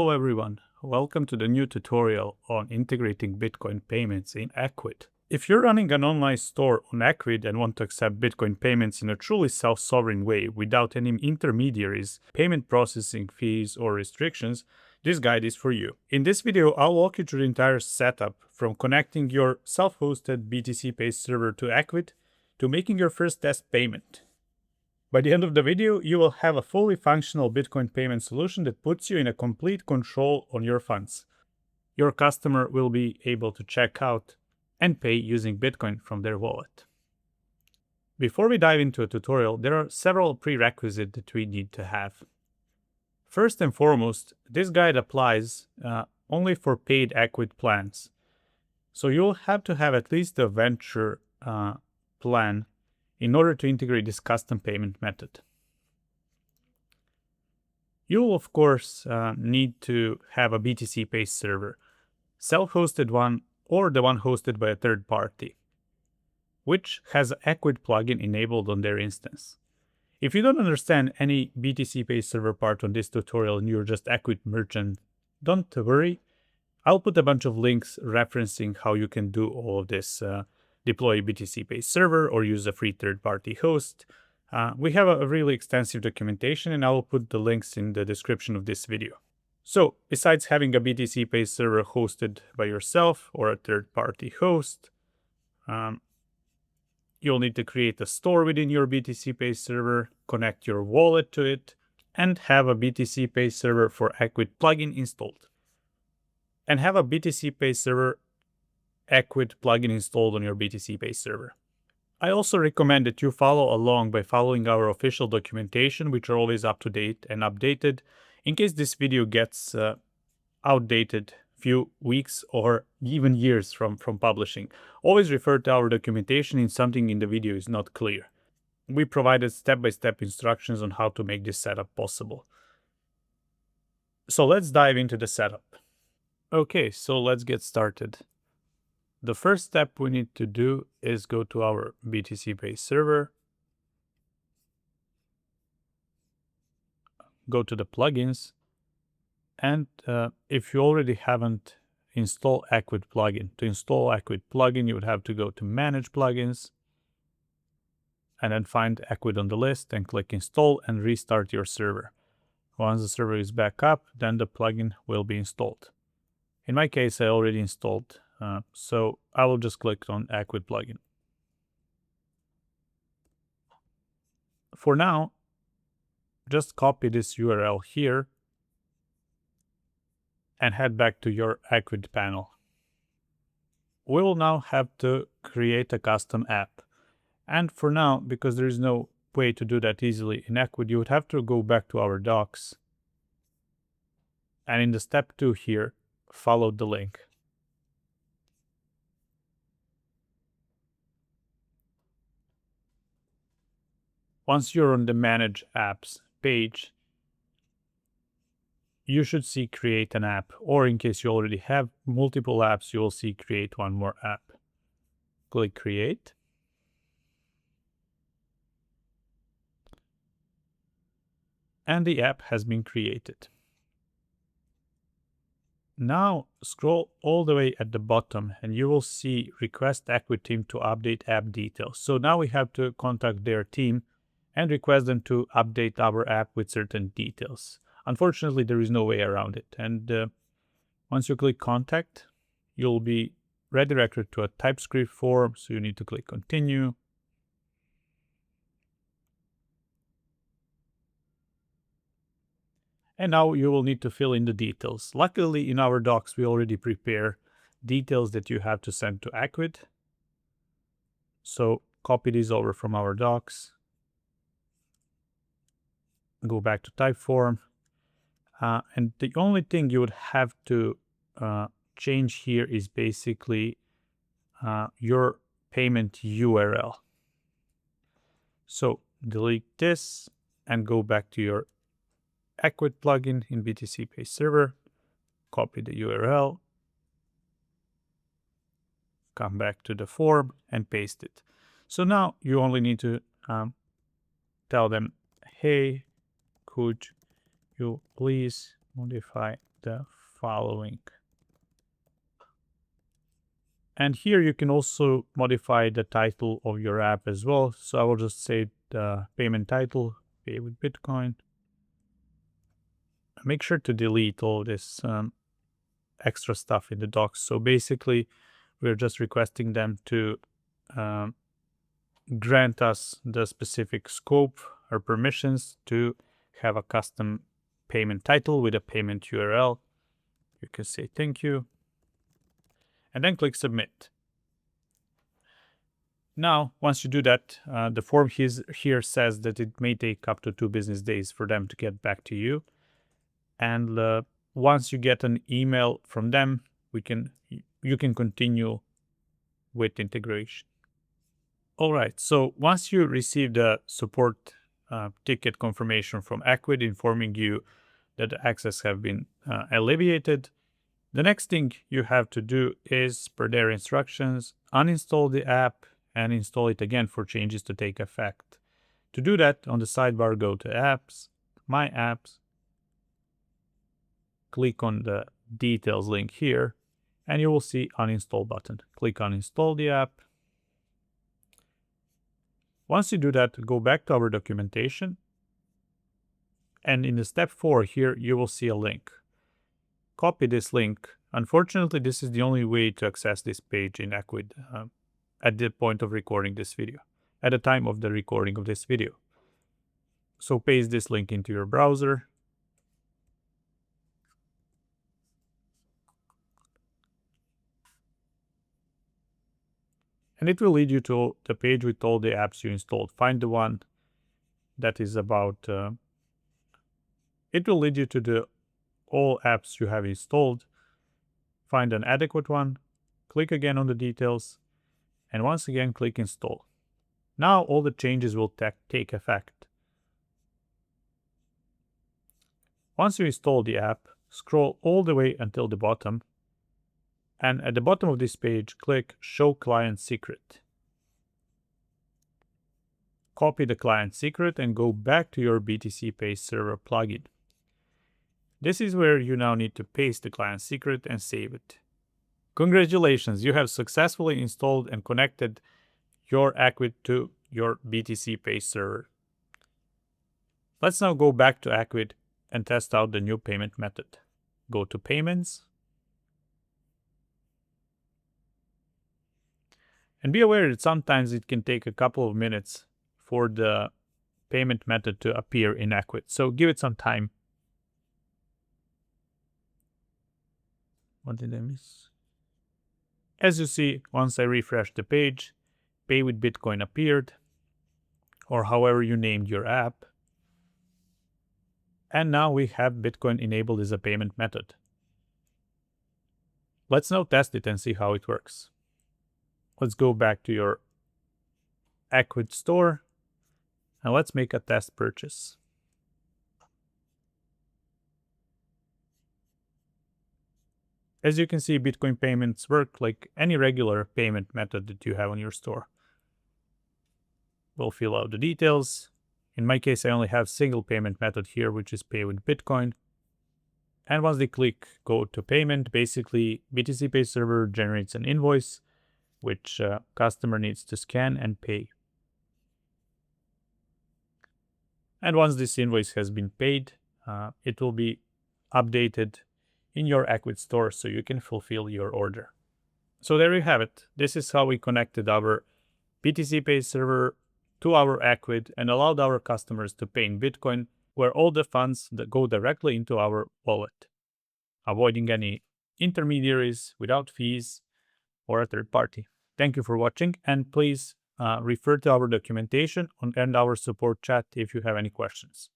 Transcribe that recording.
Hello everyone, welcome to the new tutorial on integrating Bitcoin payments in ECWID. If you're running an online store on ECWID and want to accept Bitcoin payments in a truly self-sovereign way without any intermediaries, payment processing fees, or restrictions, this guide is for you. In this video, I'll walk you through the entire setup from connecting your self-hosted BTCPay server to ECWID to making your first test payment. By the end of the video, you will have a fully functional Bitcoin payment solution that puts you in a complete control on your funds. Your customer will be able to check out and pay using Bitcoin from their wallet. Before we dive into a tutorial, there are several prerequisites that we need to have. First and foremost, this guide applies only for paid ECWID plans. So you'll have to have at least a venture plan in order to integrate this custom payment method. You'll of course need to have a BTCPay server, self-hosted one or the one hosted by a third party, which has an ECWID plugin enabled on their instance. If you don't understand any BTCPay server part on this tutorial and you're just ECWID merchant, don't worry. I'll put a bunch of links referencing how you can do all of this. Deploy BTCPay server or use a free third-party host. We have a really extensive documentation and I will put the links in the description of this video. So besides having a BTCPay server hosted by yourself or a third-party host, you'll need to create a store within your BTCPay server, connect your wallet to it, and have a BTCPay server for ECWID plugin installed. And have a BTCPay server ECWID plugin installed on your BTCPay server. I also recommend that you follow along by following our official documentation, which are always up to date and updated. In case this video gets outdated few weeks or even years from publishing, always refer to our documentation if something in the video is not clear. We provided step-by-step instructions on how to make this setup possible. So let's dive into the setup. Okay, so let's get started. The first step we need to do is go to our BTCPay server, go to the plugins, and if you already haven't installed ECWID plugin, to install ECWID plugin you would have to go to Manage Plugins, and then find ECWID on the list and click Install and restart your server. Once the server is back up, then the plugin will be installed. In my case, I already installed. So I will just click on ECWID plugin. For now, just copy this URL here and head back to your ECWID panel. We will now have to create a custom app. And for now, because there is no way to do that easily in ECWID, you would have to go back to our docs. And in the step 2 here, follow the link. Once you're on the Manage Apps page, you should see Create an App, or in case you already have multiple apps, you will see Create one more app. Click Create. And the app has been created. Now scroll all the way at the bottom and you will see Request ECWID team to update app details. So now we have to contact their team and request them to update our app with certain details. Unfortunately, there is no way around it. And once you click Contact, you'll be redirected to a TypeScript form, so you need to click Continue. And now you will need to fill in the details. Luckily, in our docs, we already prepare details that you have to send to ECWID. So copy these over from our docs. Go back to Typeform. And the only thing you would have to change here is basically your payment URL. So delete this and go back to your ECWID plugin in BTCPay server, copy the URL, come back to the form and paste it. So now you only need to tell them, hey, could you please modify the following. And here you can also modify the title of your app as well. So I will just say the payment title, Pay with Bitcoin. Make sure to delete all this extra stuff in the docs. So basically, we're just requesting them to grant us the specific scope or permissions to have a custom payment title with a payment URL. You can say thank you and then click submit. Now, once you do that, the form here says that it may take up to 2 business days for them to get back to you. And once you get an email from them, you can continue with integration. All right, so once you receive the support ticket confirmation from ECWID informing you that the access have been alleviated, the next thing you have to do is, per their instructions, uninstall the app and install it again for changes to take effect. To do that, on the sidebar, go to Apps, My Apps, click on the Details link here, and you will see Uninstall button. Click Uninstall the app. Once you do that, go back to our documentation, and in the step 4 here, you will see a link. Copy this link. Unfortunately, this is the only way to access this page in ECWID at the point of recording this video, at the time of the recording of this video. So paste this link into your browser. And it will lead you to the page with all the apps you installed. Find the one that is about, it will lead you to the all apps you have installed. Find an adequate one, click again on the details, and once again click install. Now all the changes will take effect. Once you install the app, scroll all the way until the bottom, and at the bottom of this page, click Show Client Secret. Copy the client secret and go back to your BTCPay Server plugin. This is where you now need to paste the client secret and save it. Congratulations, you have successfully installed and connected your ECWID to your BTCPay server. Let's now go back to ECWID and test out the new payment method. Go to Payments. And be aware that sometimes it can take a couple of minutes for the payment method to appear in ECWID. So give it some time. What did I miss? As you see, once I refresh the page, Pay with Bitcoin appeared, or however you named your app. And now we have Bitcoin enabled as a payment method. Let's now test it and see how it works. Let's go back to your ECWID store and let's make a test purchase. As you can see, Bitcoin payments work like any regular payment method that you have on your store. We'll fill out the details. In my case, I only have single payment method here, which is Pay with Bitcoin. And once they click Go to Payment, basically BTCPay Server generates an invoice which customer needs to scan and pay. And once this invoice has been paid, it will be updated in your ECWID store so you can fulfill your order. So there you have it. This is how we connected our BTCPay server to our ECWID and allowed our customers to pay in Bitcoin, where all the funds that go directly into our wallet, avoiding any intermediaries without fees or a third party. Thank you for watching, and please refer to our documentation and our support chat if you have any questions.